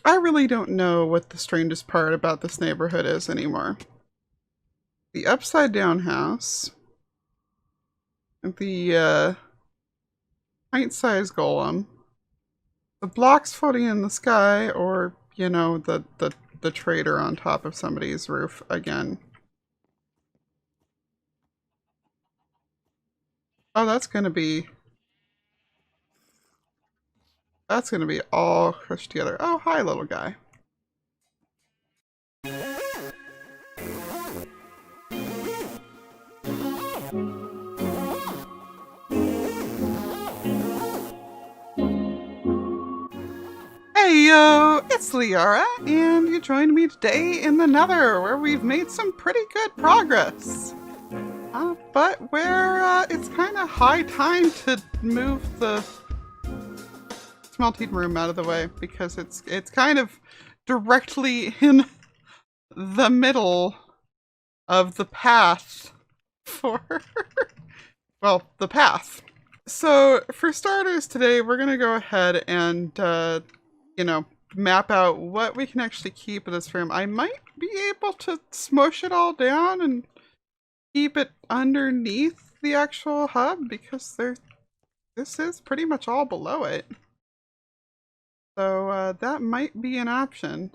I really don't know what the strangest part about this neighborhood is anymore. The upside down house, the pint-sized golem, the blocks floating in the sky, or, you know, the trader on top of somebody's roof again. Oh, that's gonna be all crushed together. Oh, hi, little guy. Hey yo, it's Lyarrah, and you joined me today in the Nether, where we've made some pretty good progress. But where it's kind of high time to move the smelting room out of the way, because it's kind of directly in the middle of the path for, well, the path. So for starters today, we're going to go ahead and, you know, map out what we can actually keep in this room. I might be able to smush it all down and keep it underneath the actual hub, because this is pretty much all below it. So that might be an option.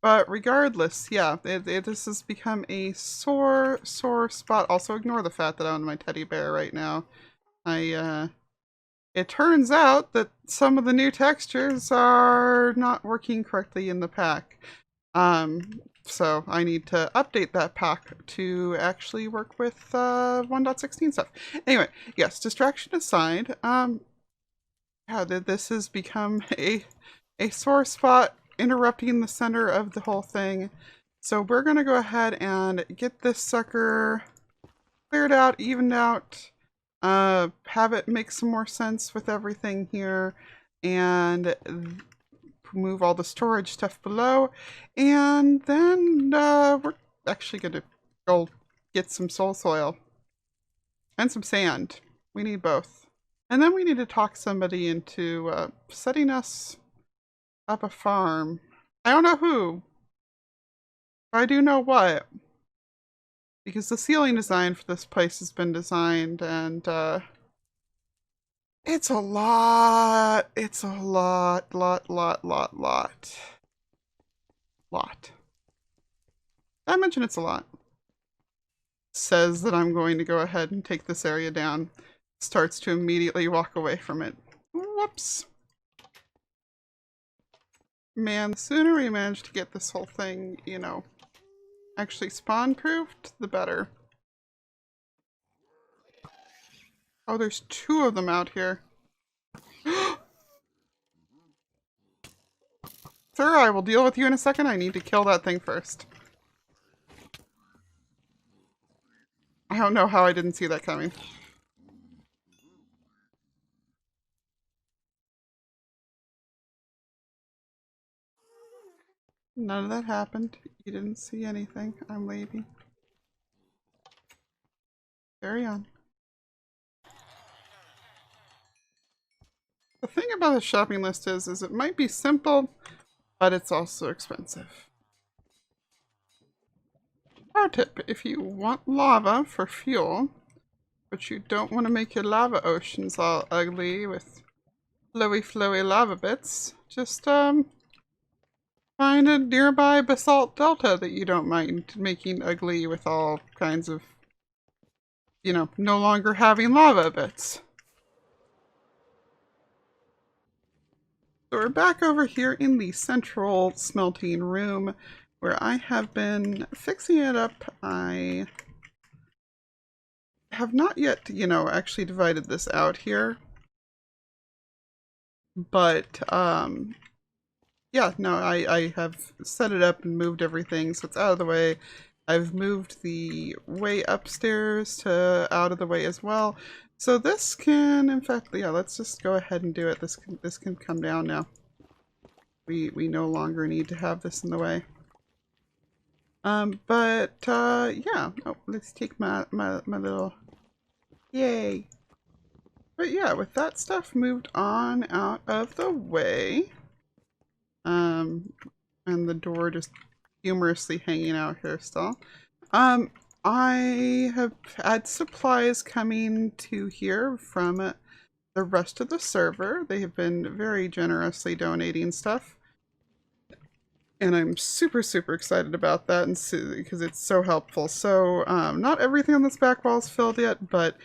But regardless, yeah, this has become a sore spot. Also, ignore the fact that I own my teddy bear right now. It turns out that some of the new textures are not working correctly in the pack. So I need to update that pack to actually work with 1.16 stuff. Anyway, yes, distraction aside, yeah, this has become a sore spot interrupting the center of the whole thing. So we're gonna go ahead and get this sucker cleared out, evened out, have it make some more sense with everything here, and move all the storage stuff below, and then we're actually gonna go get some soul soil and some sand. We need both. And then we need to talk somebody into setting us up a farm. I don't know who, but I do know what. Because the ceiling design for this place has been designed, and it's a lot. It's a lot. I mention it's a lot. Says that I'm going to go ahead and take this area down. Starts to immediately walk away from it. Whoops. Man, the sooner we manage to get this whole thing, you know, actually spawn-proofed, the better. Oh, there's two of them out here. Sir, I will deal with you in a second. I need to kill that thing first. I don't know how I didn't see that coming. None of that happened. You didn't see anything. I'm leaving. Carry on. The thing about the shopping list is it might be simple, but it's also expensive. Our tip: if you want lava for fuel, but you don't want to make your lava oceans all ugly with flowy lava bits, just find a nearby basalt delta that you don't mind making ugly with all kinds of, you know, no longer having lava bits. So we're back over here in the central smelting room, where I have been fixing it up. I have not yet, you know, actually divided this out here. But, yeah, no, I have set it up and moved everything, so it's out of the way. I've moved the way upstairs to out of the way as well. So this can, in fact, yeah, let's just go ahead and do it. This can come down now. We no longer need to have this in the way. Yeah. Oh, let's take my little, yay. But yeah, with that stuff moved on out of the way, And the door just humorously hanging out here still. I have had supplies coming to here from the rest of the server. They have been very generously donating stuff. And I'm super, super excited about that and because it's so helpful. So, not everything on this back wall is filled yet, but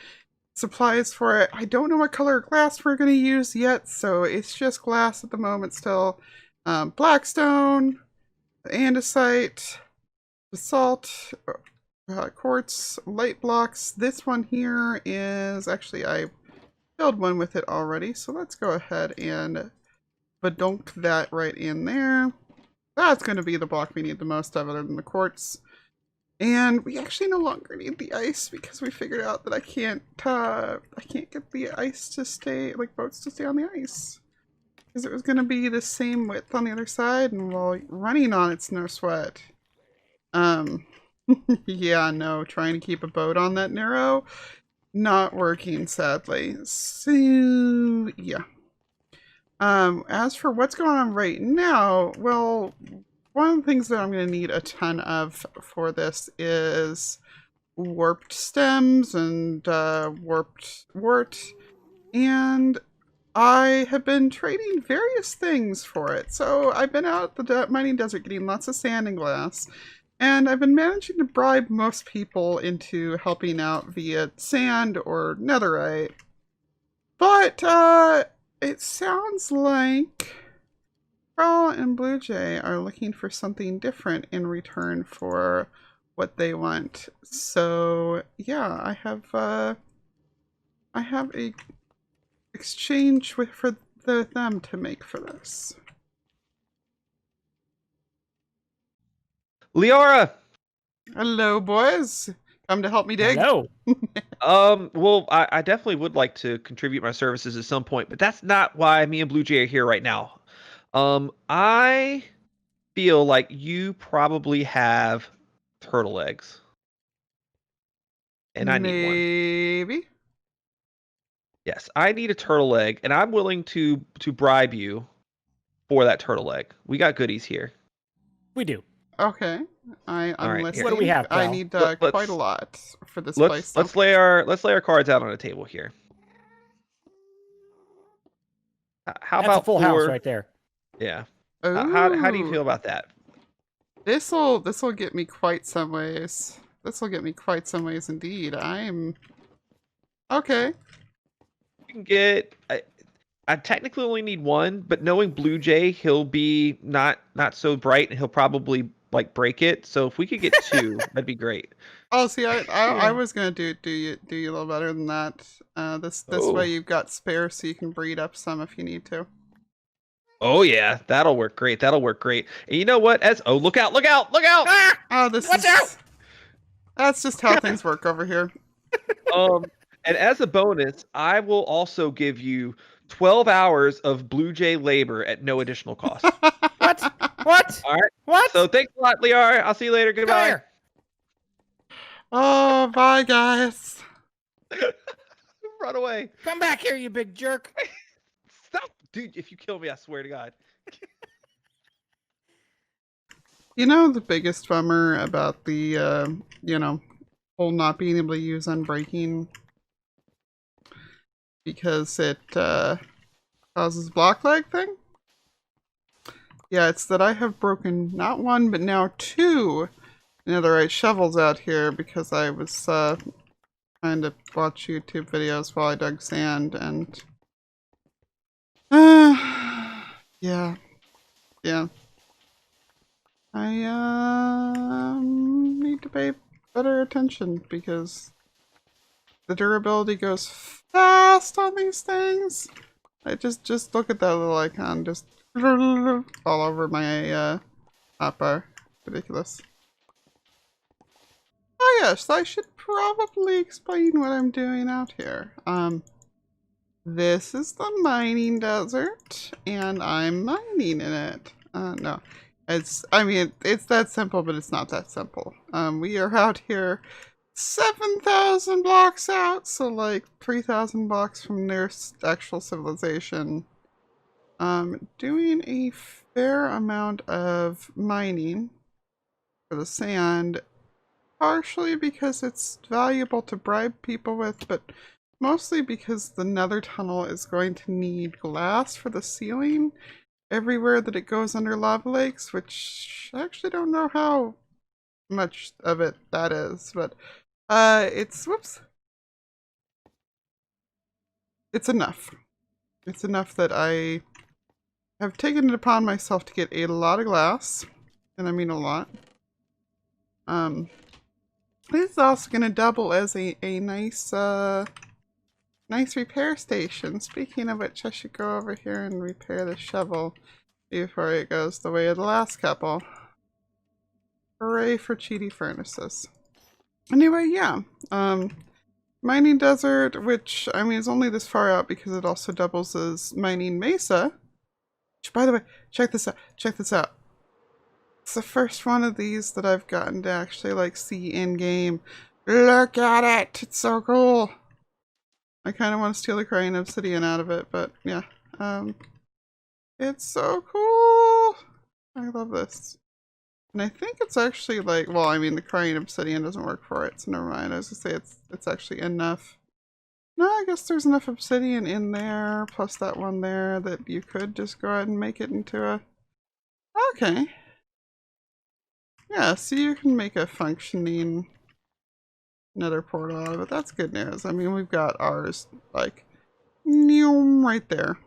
supplies for it. I don't know what color glass we're going to use yet, so it's just glass at the moment still. Blackstone, andesite, basalt, quartz, light blocks. This one here is actually, I filled one with it already, so let's go ahead and badunk that right in there. That's going to be the block we need the most of, other than the quartz. And we actually no longer need the ice because we figured out that I can't get the ice to stay, like boats to stay on the ice. Because it was going to be the same width on the other side, and while running on it's no sweat. Yeah, no, trying to keep a boat on that narrow, not working, sadly. So, yeah. As for what's going on right now, well, one of the things that I'm going to need a ton of for this is warped stems and warped wart, and I have been trading various things for it. So I've been out at the mining desert getting lots of sand and glass, and I've been managing to bribe most people into helping out via sand or netherite. But it sounds like Pearl and Blue Jay are looking for something different in return for what they want. So yeah, I have a exchange for them to make for this. Lyarrah! Hello, boys. Come to help me dig? Hello. Well, I definitely would like to contribute my services at some point, but that's not why me and Blue Jay are here right now. I feel like you probably have turtle eggs. And I need one. Maybe. Yes, I need a turtle egg, and I'm willing to bribe you for that turtle egg. We got goodies here. We do. Okay. I'm All right, listening. What do we have, I pal? need Let's- quite a lot for this place. Let's lay our cards out on the table here. How That's about a full house right there. Yeah. Ooh. How do you feel about that? This'll get me quite some ways. This'll get me quite some ways indeed. I'm okay. You can get. I technically only need one, but knowing Blue Jay, he'll be not so bright, and he'll probably like break it. So if we could get two, that'd be great. Oh, see, I Yeah. was gonna do you a little better than that. This Oh. way you've got spare, so you can breed up some if you need to. Oh yeah, that'll work great. That'll work great. And you know what? Look out! Look out! Look out! Ah! Oh, Watch out! That's just how things work over here. And as a bonus, I will also give you 12 hours of Blue Jay labor at no additional cost. What? What? All right. What? So thanks a lot, Lyarrah. I'll see you later. Come Goodbye. here. Oh, bye, guys. Run away. Come back here, you big jerk. Stop. Dude, if you kill me, I swear to God. You know the biggest bummer about the, whole not being able to use Unbreaking? Because it, causes block lag thing? Yeah, it's that I have broken not one, but now two netherite shovels out here because I was, trying to watch YouTube videos while I dug sand, and yeah. I need to pay better attention because the durability goes fast on these things. I just look at that little icon, just all over my hotbar. Ridiculous. Oh yes, I should probably explain what I'm doing out here. This is the mining desert, and I'm mining in it. No. It's that simple, but it's not that simple. We are out here 7,000 blocks out, so like 3,000 blocks from nearest actual civilization. doing a fair amount of mining for the sand, partially because it's valuable to bribe people with, but mostly because the nether tunnel is going to need glass for the ceiling everywhere that it goes under lava lakes, which I actually don't know how much of it that is, but whoops, it's enough. It's enough that I have taken it upon myself to get a lot of glass, and I mean a lot. This is also going to double as a nice nice repair station. Speaking of which, I should go over here and repair the shovel before it goes the way of the last couple. Hooray for cheaty furnaces. Anyway, yeah. Mining desert, which, I mean, is only this far out because it also doubles as mining mesa. Which, by the way, check this out. Check this out. It's the first one of these that I've gotten to actually, like, see in-game. Look at it! It's so cool! I kind of want to steal the crying obsidian out of it, but yeah. It's so cool! I love this. And I think it's actually like, well, I mean, the crying obsidian doesn't work for it, so never mind. I was gonna say it's actually enough. No, I guess there's enough obsidian in there, plus that one there, that you could just go ahead and make it into a... Okay. Yeah, so you can make a functioning nether portal out of it. That's good news. I mean, we've got ours, like, right there.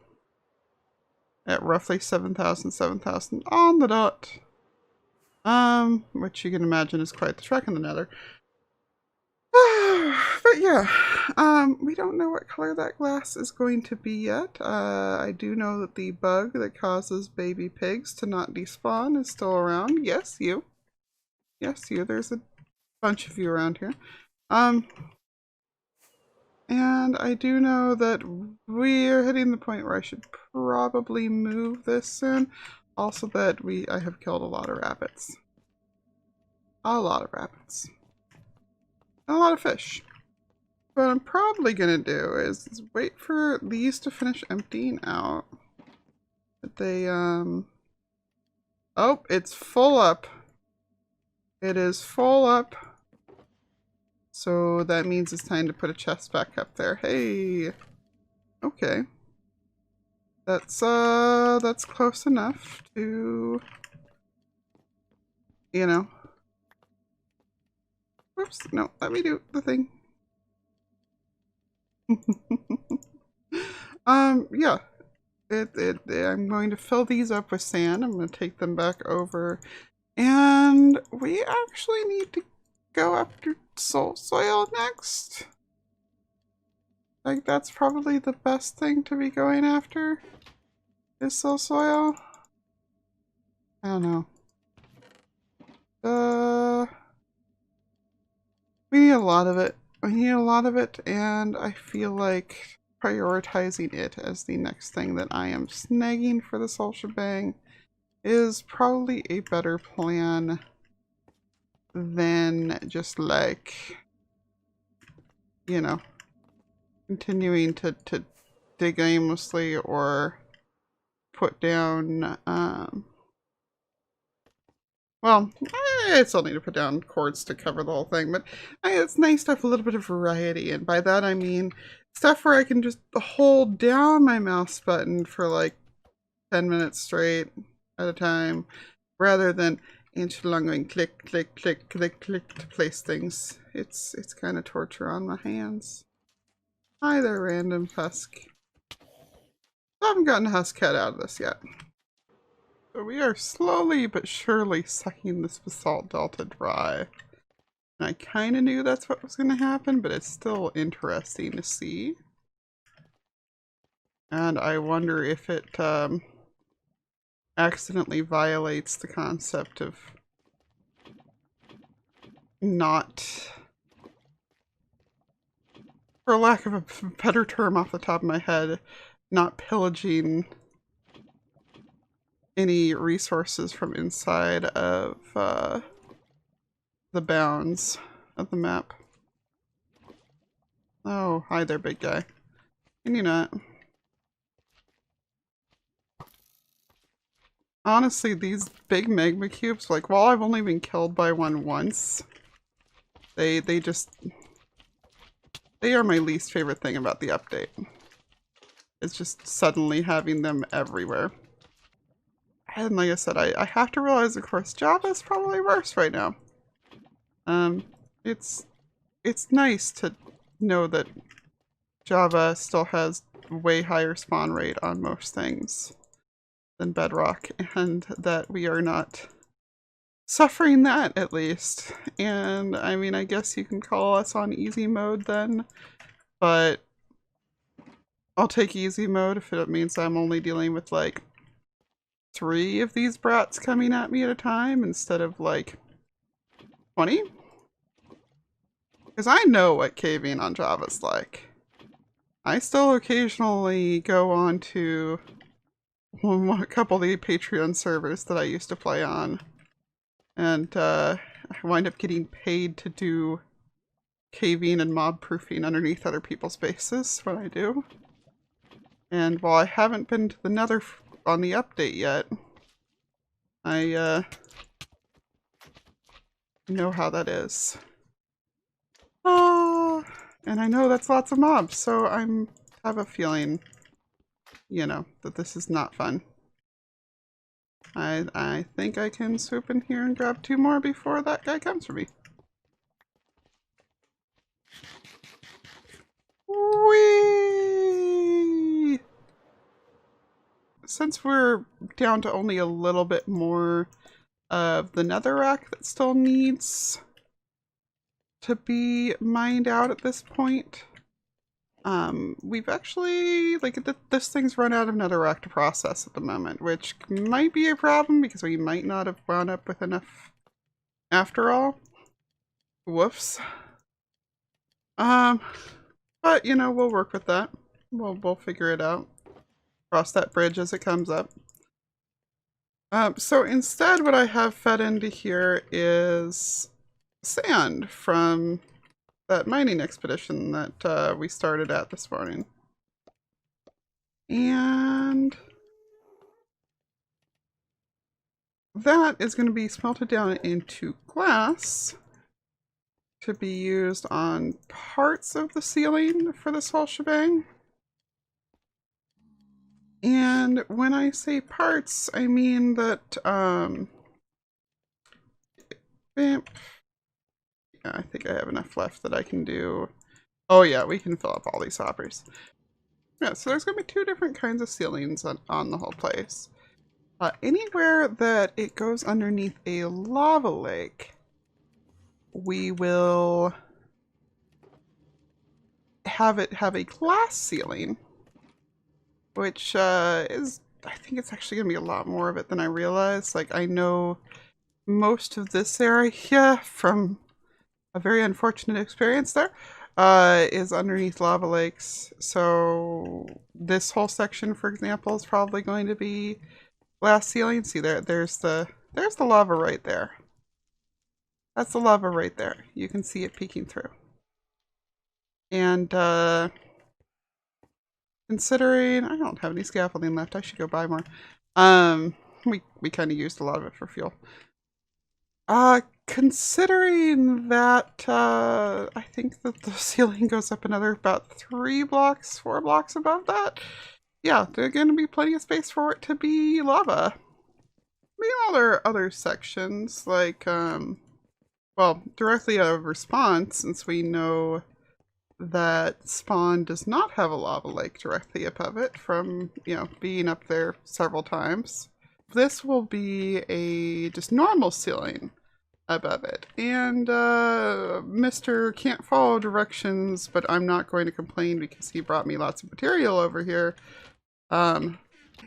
At roughly 7,000, 7,000 on the dot. Which you can imagine is quite the trek in the nether. But yeah, we don't know what color that glass is going to be yet. I do know that the bug that causes baby pigs to not despawn is still around. Yes, you. Yes, you. There's a bunch of you around here. And I do know that we're hitting the point where I should probably move this soon. Also that I have killed a lot of rabbits. A lot of rabbits. And a lot of fish. What I'm probably gonna do is wait for these to finish emptying out. But they, oh, it's full up. It is full up. So that means it's time to put a chest back up there. Hey! Okay. That's close enough to, you know. Whoops, no, let me do the thing. Yeah. I'm going to fill these up with sand. I'm going to take them back over. And we actually need to go after soul soil next. Like, that's probably the best thing to be going after. Is soul soil? I don't know. We need a lot of it. We need a lot of it, and I feel like prioritizing it as the next thing that I am snagging for this whole shebang is probably a better plan than just like, you know, continuing to dig aimlessly or put down, well, I still need to put down cords to cover the whole thing, but it's nice to have a little bit of variety, and by that I mean stuff where I can just hold down my mouse button for like 10 minutes straight at a time, rather than inch long going click, click, click, click, click to place things. It's kind of torture on my hands. Hi there, random husk. I haven't gotten a husk head out of this yet. So we are slowly but surely sucking this basalt delta dry. And I kind of knew that's what was going to happen, but it's still interesting to see. And I wonder if it accidentally violates the concept of not, for lack of a better term off the top of my head, not pillaging any resources from inside of the bounds of the map. Oh, hi there, big guy. Can you not? honestly, these big magma cubes, like, while I've only been killed by one once, they are my least favorite thing about the update. It's just suddenly having them everywhere. And like I said, I have to realize, of course, Java is probably worse right now. It's nice to know that Java still has way higher spawn rate on most things than Bedrock, and that we are not suffering that, at least. And I mean, I guess you can call us on easy mode then, but I'll take easy mode if it means I'm only dealing with like 3 of these brats coming at me at a time instead of like 20. Because I know what caving on Java's like. I still occasionally go on to a couple of the Patreon servers that I used to play on, and I wind up getting paid to do caving and mob proofing underneath other people's bases when I do. And while I haven't been to the Nether on the update yet, I know how that is. And I know that's lots of mobs, so I have a feeling, you know, that this is not fun. I think I can swoop in here and grab 2 more before that guy comes for me. Whee! Since we're down to only a little bit more of the netherrack that still needs to be mined out at this point, we've actually, like, this thing's run out of netherrack to process at the moment, which might be a problem because we might not have wound up with enough after all. Whoops. But, you know, we'll work with that. We'll figure it out. Cross that bridge as it comes up. So instead what I have fed into here is sand from that mining expedition that we started at this morning. And that is going to be smelted down into glass to be used on parts of the ceiling for this whole shebang. And when I say parts, I mean that, yeah, I think I have enough left that I can do. Oh yeah, we can fill up all these hoppers. Yeah, so there's going to be 2 different kinds of ceilings on the whole place. Anywhere that it goes underneath a lava lake, we will have it have a glass ceiling, which is, I think it's actually going to be a lot more of it than I realized. Like, I know most of this area from a very unfortunate experience there is underneath lava lakes. So this whole section, for example, is probably going to be glass ceiling. See there's the lava right there. That's the lava right there. You can see it peeking through. And considering I don't have any scaffolding left, I should go buy more. We kind of used a lot of it for fuel. Considering that, I think that the ceiling goes up another about 3 blocks, 4 blocks above that. Yeah, there's going to be plenty of space for it to be lava. Maybe other sections, like, well, directly out of response, since we know that spawn does not have a lava lake directly above it from, you know, being up there several times. This will be a just normal ceiling above it. And Mr. can't follow directions, but I'm not going to complain because he brought me lots of material over here.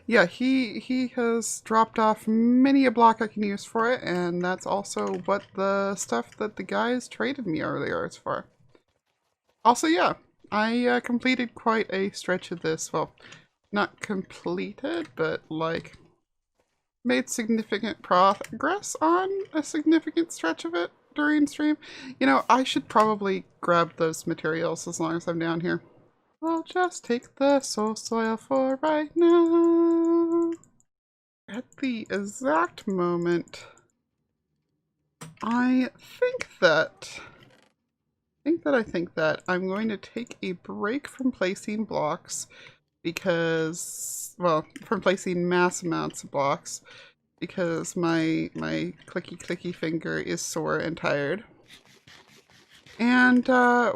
Yeah, he has dropped off many a block I can use for it, and that's also what the stuff that the guys traded me earlier is for. Also, yeah, I completed quite a stretch of this. Well, not completed, but like made significant progress on a significant stretch of it during stream. You know, I should probably grab those materials as long as I'm down here. I'll just take the soul soil for right now. at the exact moment, I think that I'm going to take a break from placing blocks because, well, from placing mass amounts of blocks because my clicky finger is sore and tired. And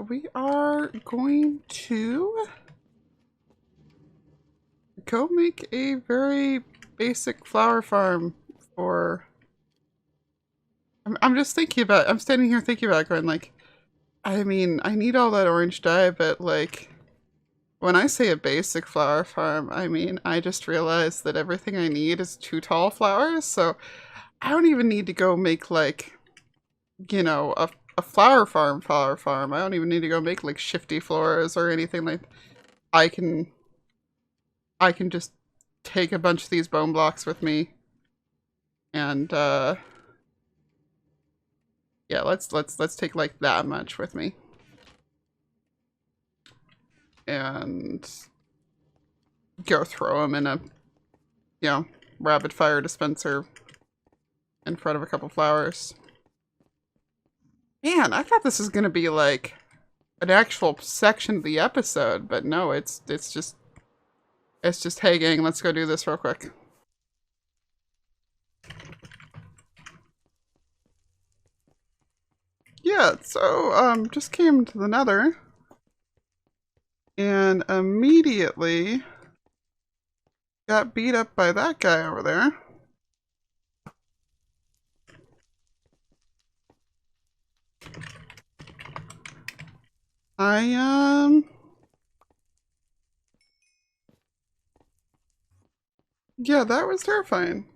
we are going to go make a very basic flower farm for... I'm just thinking about, I'm standing here thinking about it going like, I mean, I need all that orange dye, but like, when I say a basic flower farm, I mean, I just realized that everything I need is 2 tall flowers, so I don't even need to go make like, you know, a flower farm. I don't even need to go make like shifty floors or anything like that. I can just take a bunch of these bone blocks with me and yeah, let's take like that much with me. And go throw them in a, you know, rapid fire dispenser in front of a couple flowers. Man, I thought this was gonna be like an actual section of the episode, but no, it's just hey gang, let's go do this real quick. Yeah, so just came to the Nether and immediately got beat up by that guy over there. Yeah, that was terrifying.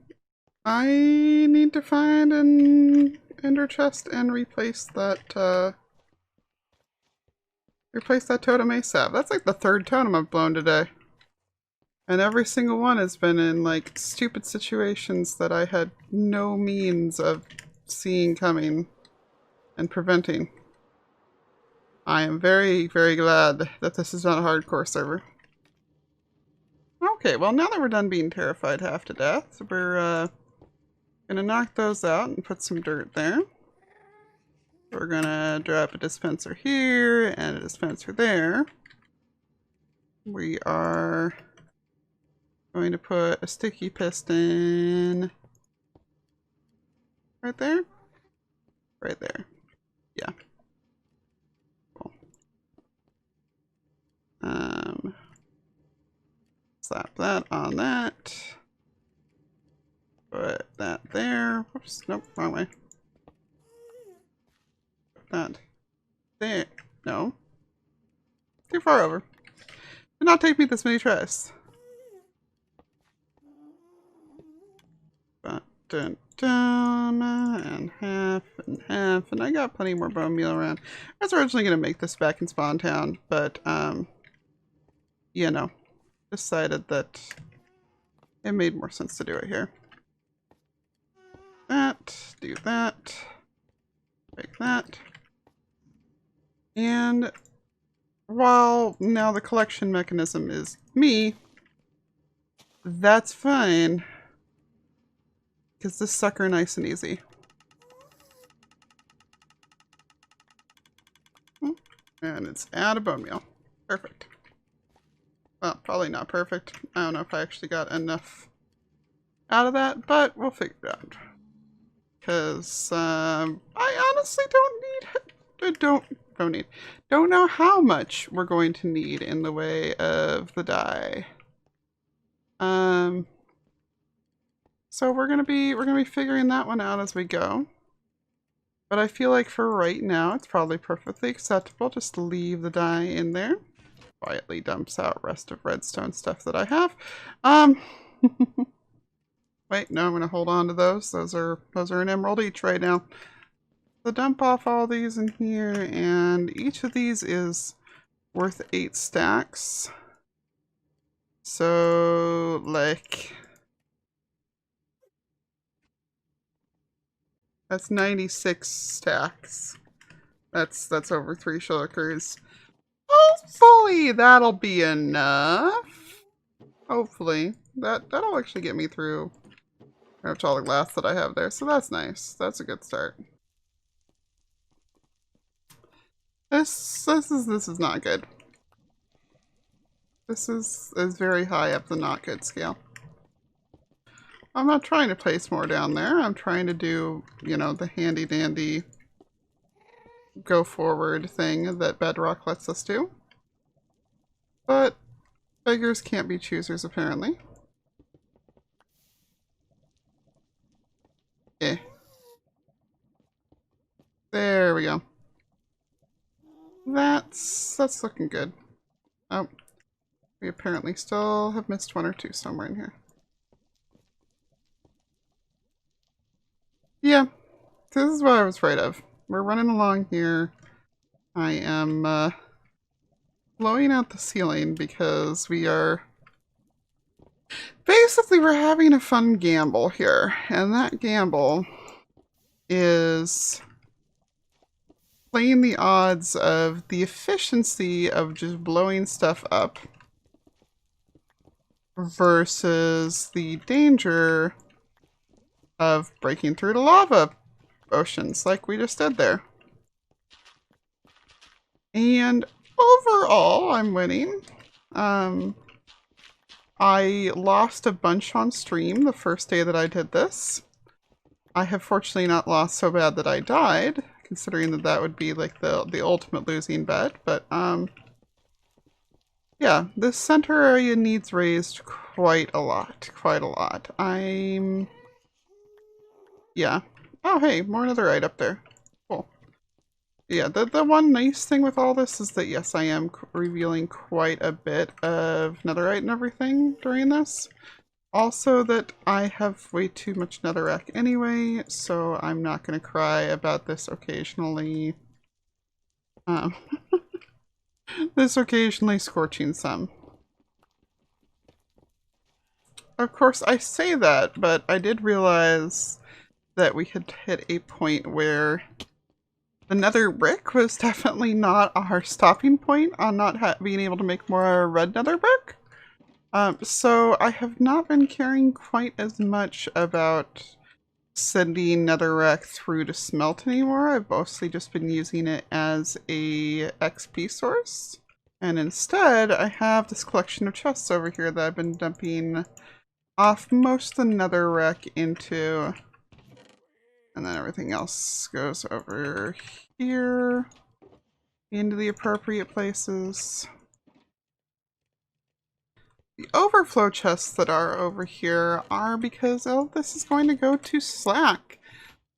I need to find an ender chest and replace that totem ASAP. That's like the 3rd totem I've blown today. And every single one has been in like stupid situations that I had no means of seeing coming and preventing. I am very, very glad that this is not a hardcore server. Okay, well now that we're done being terrified half to death, we're gonna knock those out and put some dirt there. We're gonna drop a dispenser here and a dispenser there. We are going to put a sticky piston right there. Right there. Yeah. Cool. Slap that on that. Put that there. Whoops, nope, wrong way. Put that there. No. Too far over. Did not take me this many tries. But dun, dun, and half, and I got plenty more bone meal around. I was originally going to make this back in Spawn Town, but, you know, decided that it made more sense to do it here. That, do that, make that. And while now the collection mechanism is me, that's fine. Because this sucker nice and easy. And it's add a bone meal. Perfect. Well, probably not perfect. I don't know if I actually got enough out of that, but we'll figure it out. Because I honestly don't know how much we're going to need in the way of the dye. So we're gonna be figuring that one out as we go. But I feel like for right now, it's probably perfectly acceptable just to leave the dye in there. Quietly dumps out rest of redstone stuff that I have. Wait, no, I'm gonna hold on to those. Those are an emerald each right now. So dump off all these in here, and each of these is worth 8 stacks. So like that's 96 stacks. That's over 3 shulkers. Hopefully that'll be enough. Hopefully. That'll actually get me through That's all the glass that I have there, so that's nice. That's a good start. This is not good. This is very high up the not good scale. I'm not trying to place more down there. I'm trying to do, you know, the handy dandy go forward thing that Bedrock lets us do. But beggars can't be choosers, apparently. Eh. There we go. That's looking good. Oh, we apparently still have missed one or two somewhere in here. Yeah, this is what I was afraid of. We're running along here. I am blowing out the ceiling because we are... Basically, we're having a fun gamble here. And that gamble is playing the odds of the efficiency of just blowing stuff up versus the danger of breaking through the lava oceans like we just did there. And overall, I'm winning. I lost a bunch on stream the first day that I did this. I have fortunately not lost so bad that I died, considering that that would be like the ultimate losing bet, but yeah, this center area needs raised quite a lot, yeah. Oh hey, more netherite up there. Cool. Yeah, the one nice thing with all this is that yes, I am revealing quite a bit of netherite and everything during this. Also that I have way too much netherrack anyway, so I'm not going to cry about this occasionally. This occasionally scorching some. Of course, I say that, but I did realize that we had hit a point where the nether brick was definitely not our stopping point on not being able to make more red nether brick. So I have not been caring quite as much about sending netherrack through to smelt anymore. I've mostly just been using it as a XP source. And instead, I have this collection of chests over here that I've been dumping off most of the netherrack into. And then everything else goes over here into the appropriate places. The overflow chests that are over here are because, oh, this is going to go to Slack.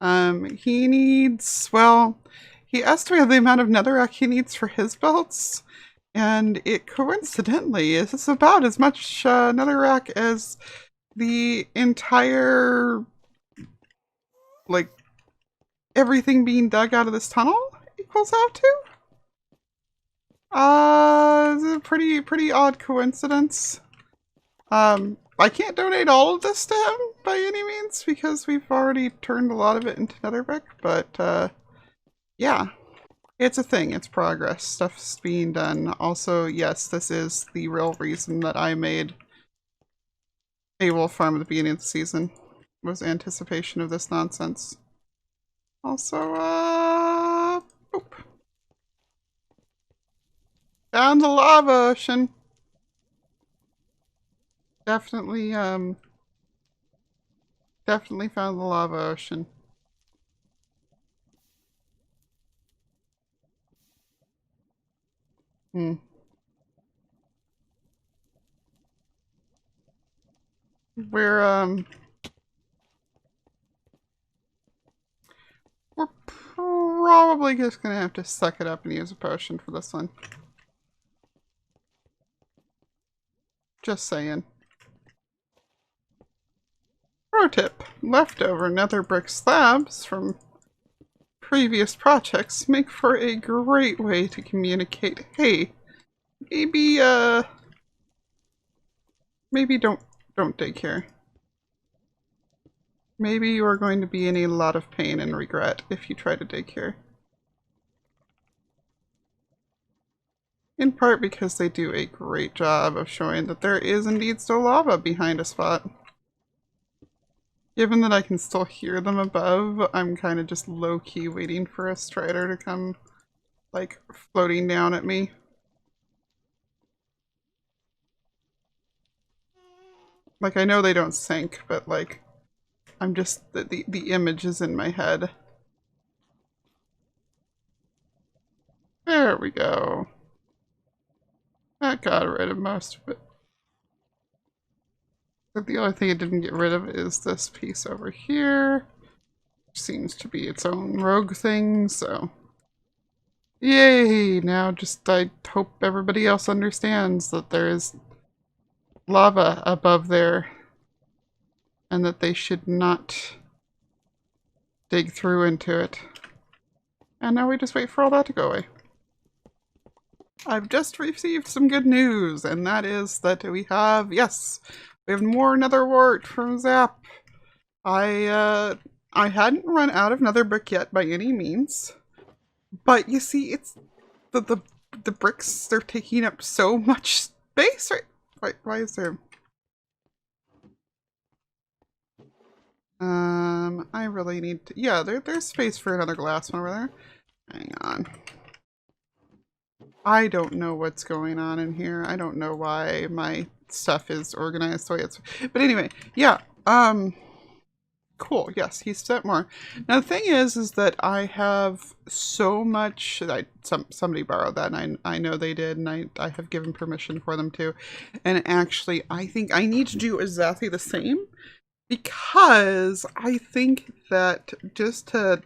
He needs, well, he estimated the amount of netherrack he needs for his belts, and it coincidentally is about as much netherrack as the entire, like, everything being dug out of this tunnel equals out to. It's a pretty odd coincidence. I can't donate all of this to him by any means because we've already turned a lot of it into nether brick, but yeah, it's a thing, it's progress, stuff's being done. Also, yes, this is the real reason that I made a wolf farm at the beginning of the season, was anticipation of this nonsense. Also, boop. Found the lava ocean. Definitely found the lava ocean. We're probably just gonna have to suck it up and use a potion for this one. Just saying. Pro tip: leftover nether brick slabs from previous projects make for a great way to communicate. Hey, maybe don't dig here. Maybe you are going to be in a lot of pain and regret if you try to dig here. In part because they do a great job of showing that there is indeed still lava behind a spot. Given that I can still hear them above, I'm kind of just low-key waiting for a strider to come, like, floating down at me. Like, I know they don't sink, but, like, I'm just, the image is in my head. There we go. That got rid of most of it. But the only thing it didn't get rid of is this piece over here. Which seems to be its own rogue thing, so... Yay! Now just I hope everybody else understands that there is lava above there. And that they should not dig through into it. And now we just wait for all that to go away. I've just received some good news, and that is that we have, yes, we have more nether wart from Zap. I hadn't run out of nether brick yet by any means, but you see, it's the bricks, they're taking up so much space, right? Why is there? I really need to, yeah, there's space for another glass one over there. Hang on. I don't know what's going on in here. I don't know why my stuff is organized the way it's... But anyway, yeah. Cool. Yes, he spent more. Now the thing is that I have so much... somebody borrowed that, and I know they did, and I have given permission for them to. And actually, I think I need to do exactly the same, because I think that just to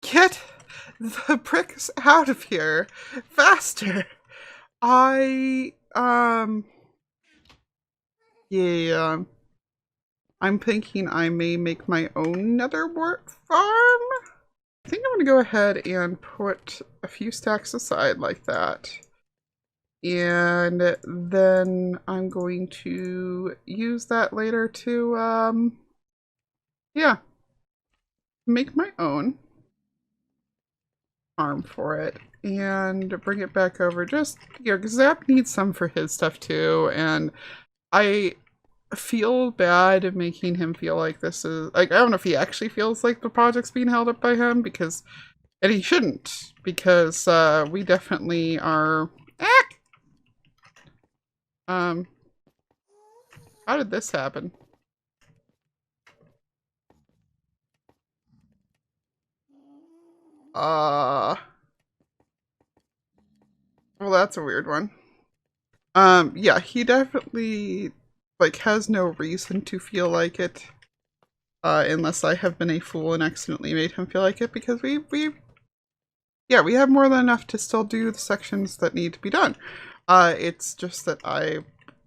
get the bricks out of here faster, yeah, I'm thinking I may make my own nether wart farm. I think I'm going to go ahead and put a few stacks aside like that. And then I'm going to use that later to, yeah, make my own farm for it and bring it back over. Just, you know, because Zap needs some for his stuff too, and I feel bad making him feel like this is, like, I don't know if he actually feels like the project's being held up by him, because, and he shouldn't, because we definitely are... How did this happen? Well, that's a weird one. Yeah, he definitely, like, has no reason to feel like it, unless I have been a fool and accidentally made him feel like it, because yeah, we have more than enough to still do the sections that need to be done. It's just that I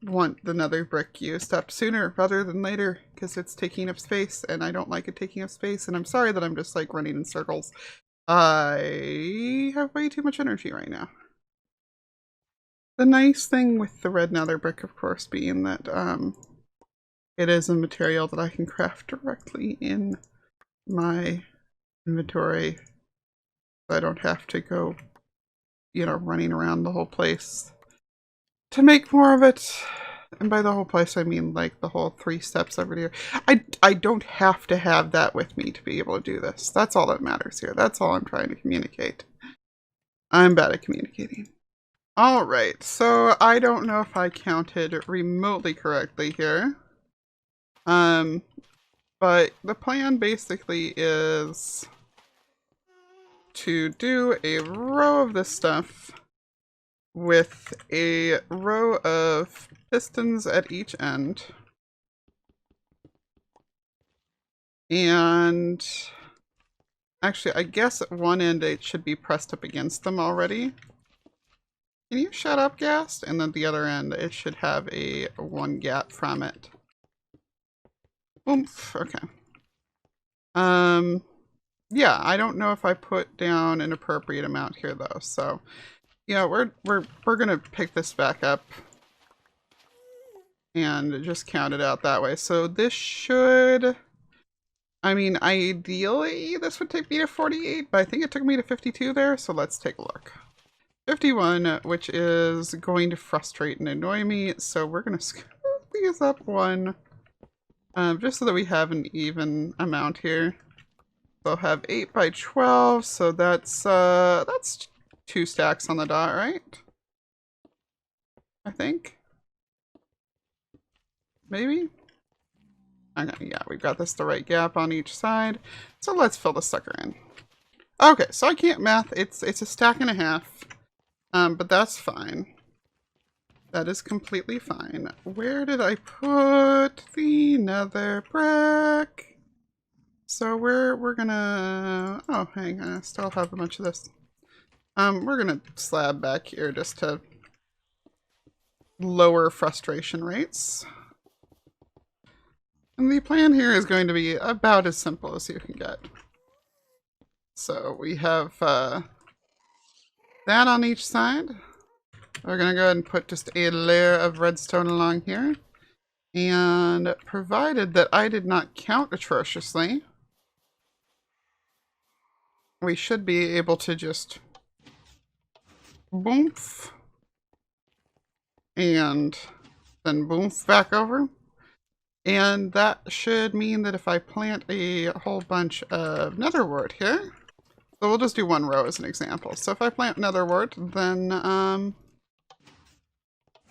want the nether brick used up sooner rather than later, because it's taking up space, and I don't like it taking up space, and I'm sorry that I'm just, like, running in circles. I have way too much energy right now. The nice thing with the red nether brick, of course, being that it is a material that I can craft directly in my inventory. I don't have to go, you know, running around the whole place to make more of it. And by the whole place, I mean, like, the whole 3 steps over here. I don't have to have that with me to be able to do this. That's all that matters here. That's all I'm trying to communicate. I'm bad at communicating. Alright, so I don't know if I counted remotely correctly here. But the plan basically is to do a row of this stuff with a row of pistons at each end. And actually, I guess at one end it should be pressed up against them already. Can you shut up, Ghast? And then the other end, it should have a 1 gap from it. Oomph, okay. Yeah, I don't know if I put down an appropriate amount here though, so yeah, we're gonna pick this back up and just count it out that way. So this should, I mean, ideally this would take me to 48, but I think it took me to 52 there, so let's take a look. 51, which is going to frustrate and annoy me, so we're gonna scoop these up 1 just so that we have an even amount here. They'll have 8 by 12, so that's 2 stacks on the dot, right? I think. Maybe? Okay, yeah, we've got this the right gap on each side. So let's fill the sucker in. Okay, so I can't math. It's a stack and a half. But that's fine. That is completely fine. Where did I put the nether brick? So we're gonna, oh, hang on, I still have a bunch of this. We're gonna slab back here just to lower frustration rates. And the plan here is going to be about as simple as you can get. So we have that on each side. We're gonna go ahead and put just a layer of redstone along here. And provided that I did not count atrociously, we should be able to just boomf and then boomf back over. And that should mean that if I plant a whole bunch of nether wart here, so we'll just do one row as an example. So if I plant nether wart, then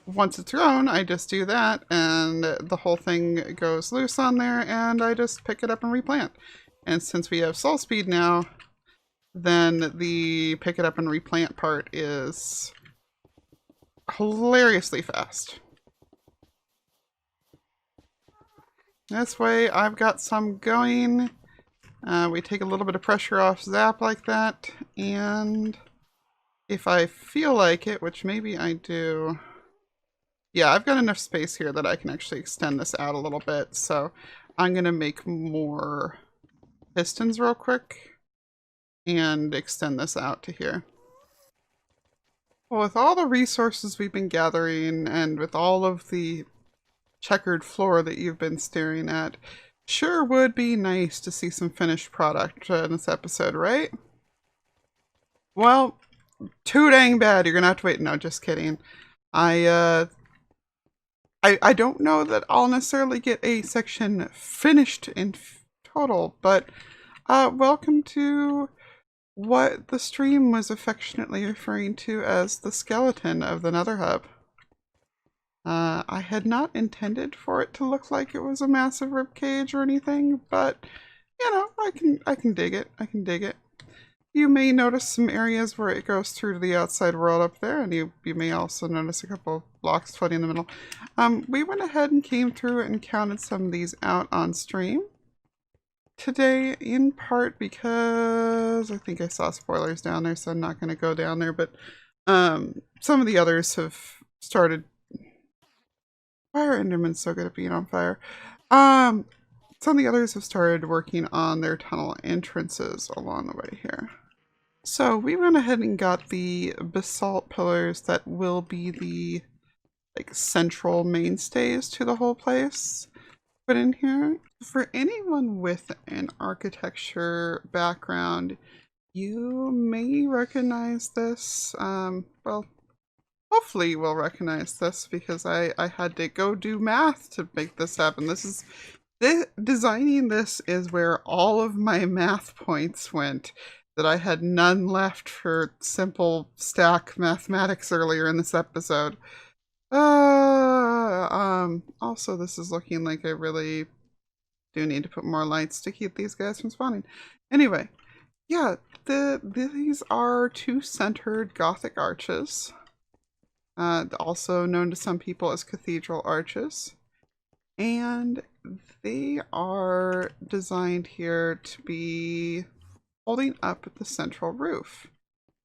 once it's grown, I just do that and the whole thing goes loose on there and I just pick it up and replant. And since we have soul speed now, then the pick it up and replant part is hilariously fast. This way I've got some going. We take a little bit of pressure off Zap like that, and if I feel like it, which maybe I do, yeah, I've got enough space here that I can actually extend this out a little bit, so I'm going to make more pistons real quick and extend this out to here. Well, with all the resources we've been gathering and with all of the checkered floor that you've been staring at, sure would be nice to see some finished product in this episode, right? Well, too dang bad. You're gonna have to wait. No, just kidding. I don't know that I'll necessarily get a section finished in total, but welcome to what the stream was affectionately referring to as the skeleton of the Nether Hub. I had not intended for it to look like it was a massive ribcage or anything, but you know, I can dig it. I can dig it. You may notice some areas where it goes through to the outside world up there, and you may also notice a couple of blocks floating in the middle. We went ahead and came through and counted some of these out on stream today, in part because I think I saw spoilers down there, so I'm not going to go down there, but some of the others have started. Why are Endermen so good at being on fire? Some of the others have started working on their tunnel entrances along the way here. So we went ahead and got the basalt pillars that will be the central mainstays to the whole place put in here. For anyone with an architecture background, you may recognize this. Well, hopefully you will recognize this because I had to go do math to make this happen. Designing this is where all of my math points went, that I had none left for simple stack mathematics earlier in this episode. Also this is looking like I really do need to put more lights to keep these guys from spawning. Anyway, yeah, these are two centered Gothic arches. Also known to some people as cathedral arches. And they are designed here to be holding up the central roof.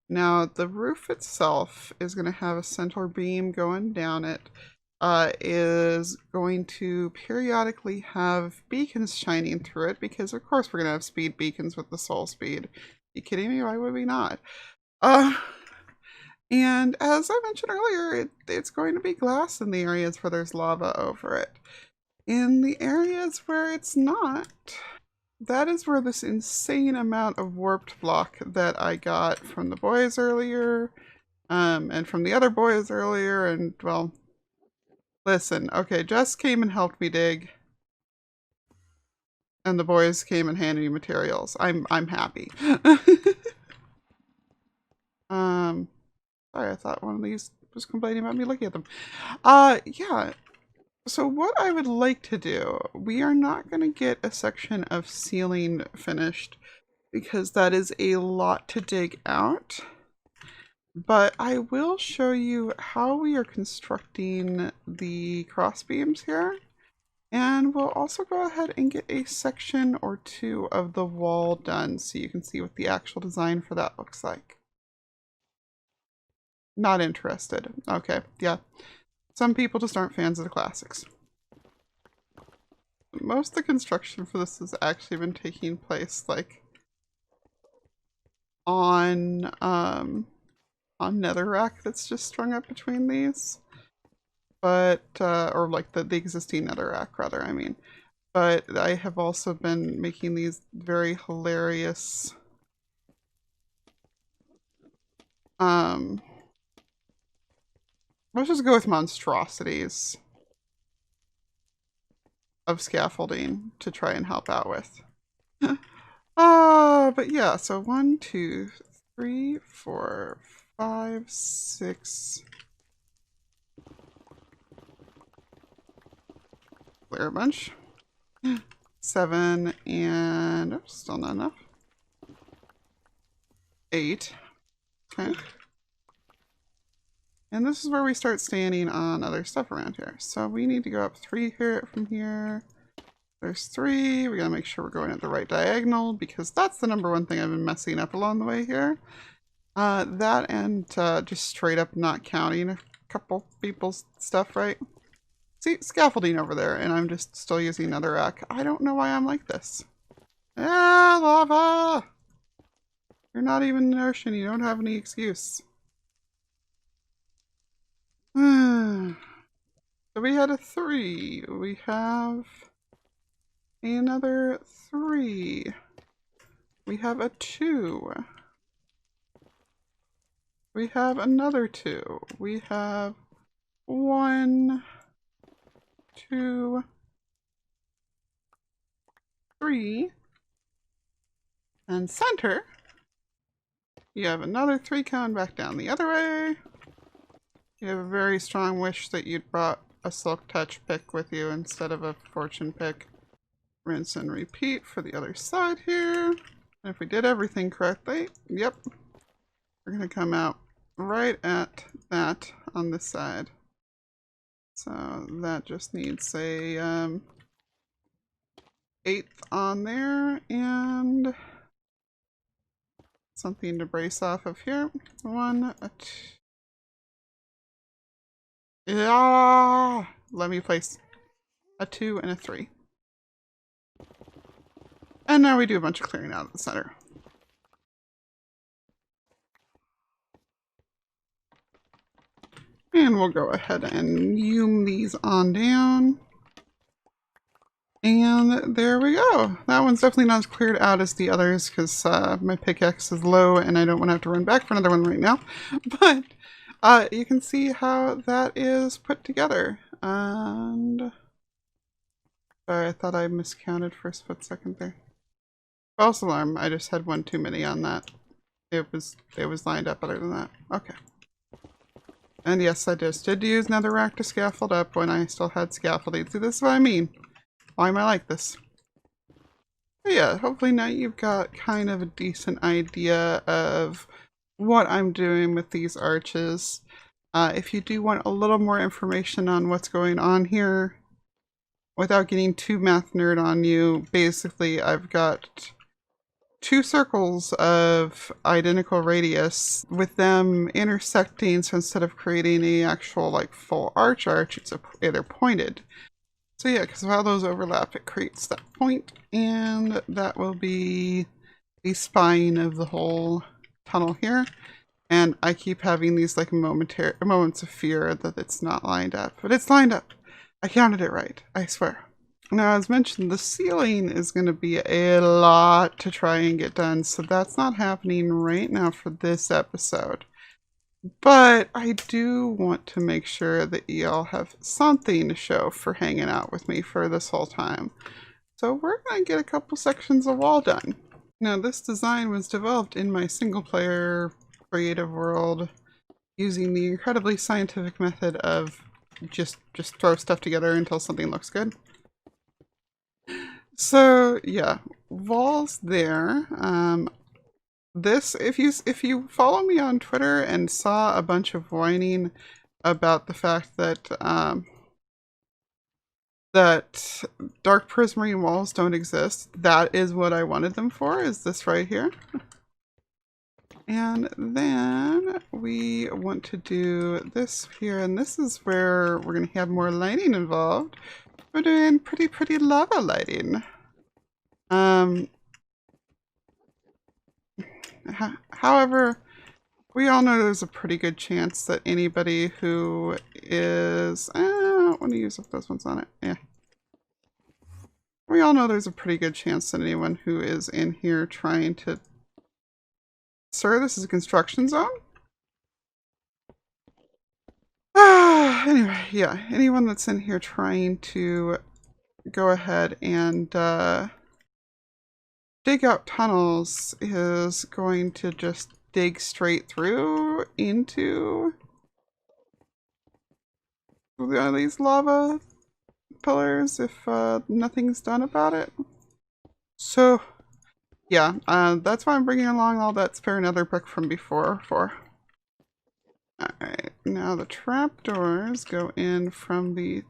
Now, the roof itself is going to have a central beam going down it. Is going to periodically have beacons shining through it because, of course, we're going to have speed beacons with the soul speed. Are you kidding me? Why would we not? And as I mentioned earlier, it's going to be glass in the areas where there's lava over it. In the areas where it's not, that is where this insane amount of warped block that I got from the boys earlier, and from the other boys earlier, and well, listen, okay, Jess came and helped me dig. And the boys came and handed me materials. I'm happy. Sorry, I thought one of these was complaining about me looking at them. Yeah. So what I would like to do, we are not going to get a section of ceiling finished because that is a lot to dig out. But I will show you how we are constructing the cross beams here. And we'll also go ahead and get a section or two of the wall done so you can see what the actual design for that looks like. Not interested. Okay, yeah. Some people just aren't fans of the classics. Most of the construction for this has actually been taking place like on netherrack that's just strung up between these. But or like the existing netherrack rather, I mean. But I have also been making these very hilarious let's just go with monstrosities of scaffolding to try and help out with. But yeah, so 1, 2, 3, 4, 5, 6. Clear a bunch. 7 and oh, still not enough. 8. Okay. And this is where we start standing on other stuff around here. So we need to go up 3 here from here. There's 3. We gotta make sure we're going at the right diagonal because that's the number one thing I've been messing up along the way here. That and just straight up not counting a couple people's stuff, right? See, scaffolding over there, and I'm just still using netherrack. I don't know why I'm like this. Ah, lava! You're not even in the ocean. You don't have any excuse. So we had a 3. We have another 3. We have a 2. We have another 2. We have 1, 2, 3. And center. You have another 3 coming back down the other way. You have a very strong wish that you'd brought a silk touch pick with you instead of a fortune pick. Rinse and repeat for the other side here. And if we did everything correctly, yep, we're going to come out right at that on this side. So that just needs a 1/8 on there and something to brace off of here. 1, 2. Yeah, let me place a 2 and a 3. And now we do a bunch of clearing out of the center. And we'll go ahead and loom these on down. And there we go. That one's definitely not as cleared out as the others because my pickaxe is low and I don't want to have to run back for another one right now. But you can see how that is put together. And sorry, I thought I miscounted for a split second there. False alarm. I just had one too many on that. It was lined up better than that. Okay. And yes, I just did use netherrack to scaffold up when I still had scaffolding. See, this is what I mean. Why am I like this? But yeah, hopefully now you've got kind of a decent idea of what I'm doing with these arches. If you do want a little more information on what's going on here, without getting too math nerd on you, basically I've got 2 circles of identical radius with them intersecting, so instead of creating a actual like full arch, they're pointed. So yeah, because of how those overlap, it creates that point, and that will be the spine of the whole tunnel here. And I keep having these like moments of fear that it's not lined up, but it's lined up. I counted it right, I swear. Now, as mentioned, the ceiling is going to be a lot to try and get done, so that's not happening right now for this episode. But I do want to make sure that y'all have something to show for hanging out with me for this whole time. So we're going to get a couple sections of wall done. Now this design was developed in my single player creative world using the incredibly scientific method of just throw stuff together until something looks good. So yeah, walls there. This, if you follow me on Twitter and saw a bunch of whining about the fact that that dark prismarine walls don't exist, that is what I wanted them for, is this right here. And then we want to do this here, and this is where we're going to have more lighting involved. We're doing pretty lava lighting. However, we all know there's a pretty good chance that anybody who is... I don't want to use up those ones on it. Yeah. We all know there's a pretty good chance that anyone who is in here trying to... Sir, this is a construction zone? Anyway, yeah. Anyone that's in here trying to go ahead and dig out tunnels is going to just dig straight through into these lava pillars if nothing's done about it. So yeah, that's why I'm bringing along all that spare nether brick from before. Alright, now the trapdoors go in from the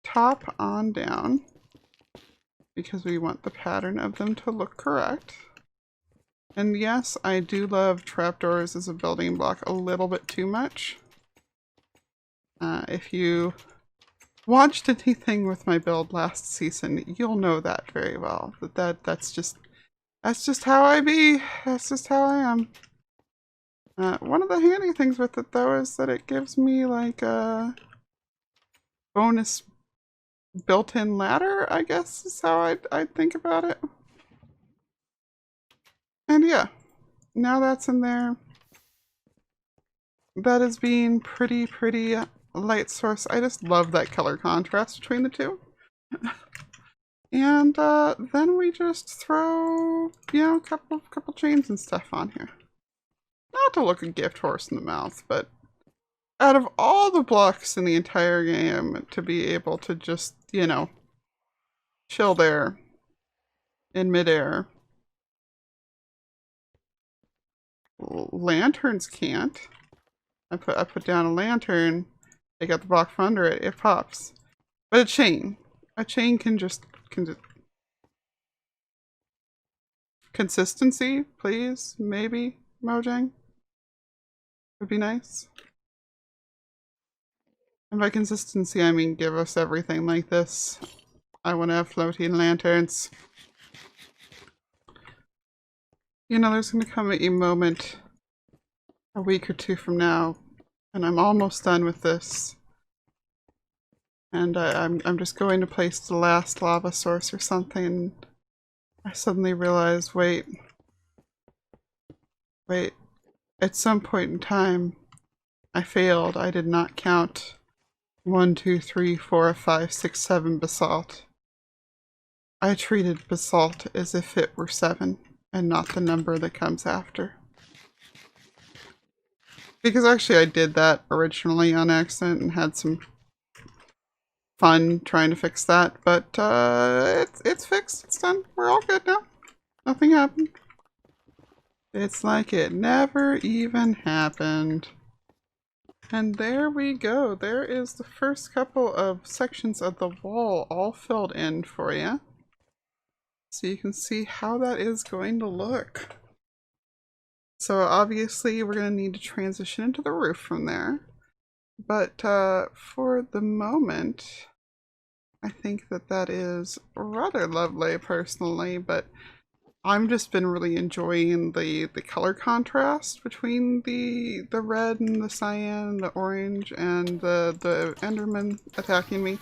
top on down because we want the pattern of them to look correct. And yes, I do love trapdoors as a building block a little bit too much. If you watched anything with my build last season, you'll know that very well. That's just how I be. That's just how I am. One of the handy things with it though is that it gives me like a bonus built-in ladder, I guess is how I'd think about it. And yeah, now that's in there. That is being pretty light source. I just love that color contrast between the two. And then we just throw, you know, a couple chains and stuff on here. Not to look a gift horse in the mouth, but out of all the blocks in the entire game, to be able to just, you know, chill there in midair. Lanterns can't. I put down a lantern, take out the block from under it, it pops. But a chain can just consistency, please, maybe, Mojang. Would be nice. And by consistency, I mean give us everything like this. I want to have floating lanterns. You know, there's going to come a moment a week or two from now, and I'm almost done with this. And I'm just going to place the last lava source or something. I suddenly realized, wait. At some point in time, I failed. I did not count 1, 2, 3, 4, 5, 6, 7 basalt. I treated basalt as if it were 7 and not the number that comes after. Because actually I did that originally on accident and had some fun trying to fix that, but it's fixed, it's done, we're all good now. Nothing happened. It's like it never even happened. And there we go. There is the first couple of sections of the wall all filled in for you. So you can see how that is going to look. So obviously we're going to need to transition into the roof from there. But for the moment, I think that is rather lovely personally, but I've just been really enjoying the color contrast between the red and the cyan and the orange and the Enderman attacking me.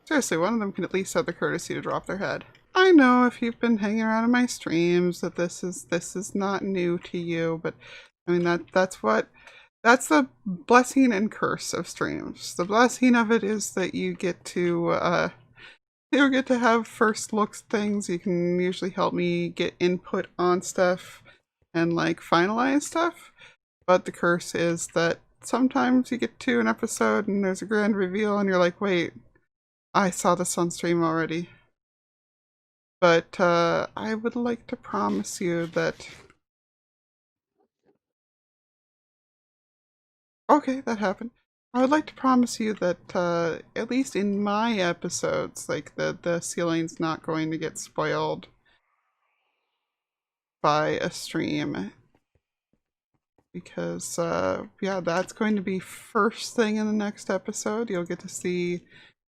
Seriously, one of them can at least have the courtesy to drop their head. I know if you've been hanging around in my streams that this is not new to you, but I mean that's the blessing and curse of streams. The blessing of it is that you get to You'll get to have first looks things. You can usually help me get input on stuff and like finalize stuff. But the curse is that sometimes you get to an episode and there's a grand reveal and you're like, wait, I saw this on stream already. But I would like to promise you that... Okay, that happened. I would like to promise you that at least in my episodes, like the ceiling's not going to get spoiled by a stream. Because yeah, that's going to be first thing in the next episode. You'll get to see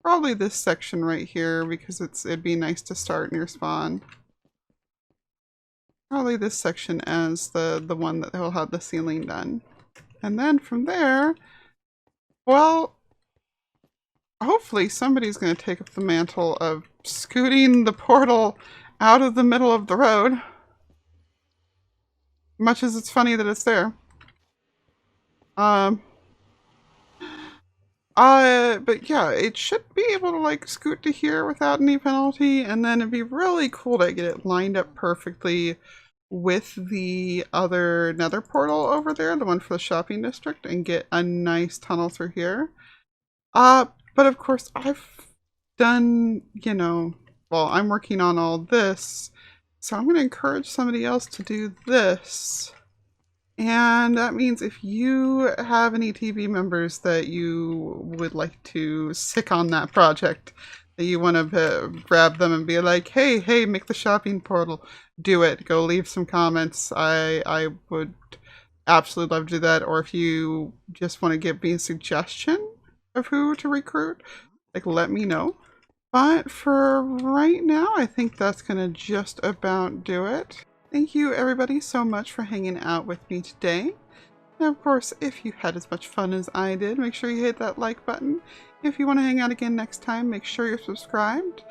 probably this section right here because it'd be nice to start near spawn. Probably this section as the one that will have the ceiling done. And then from there, well, hopefully somebody's going to take up the mantle of scooting the portal out of the middle of the road. Much as it's funny that it's there. But yeah, it should be able to like scoot to here without any penalty, and then it'd be really cool to get it lined up perfectly with the other nether portal over there, the one for the shopping district, and get a nice tunnel through here. But of course I've done, you know, well, I'm working on all this, so I'm going to encourage somebody else to do this. And that means if you have any TV members that you would like to sick on that project, that you want to grab them and be like, hey, make the shopping portal, do it. Go leave some comments. I would absolutely love to do that. Or if you just want to give me a suggestion of who to recruit, like let me know. But for right now, I think that's going to just about do it. Thank you everybody so much for hanging out with me today. And of course, if you had as much fun as I did, make sure you hit that like button. If you want to hang out again next time, make sure you're subscribed.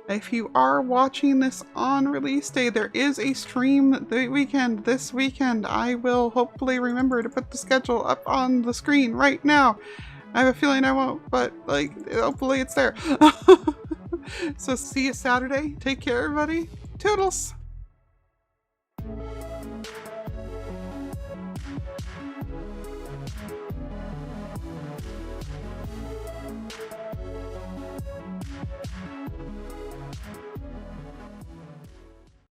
If you are watching this on release day, there is a stream this weekend. I will hopefully remember to put the schedule up on the screen right now. I have a feeling I won't, but like, hopefully it's there. So see you Saturday. Take care, everybody. Toodles!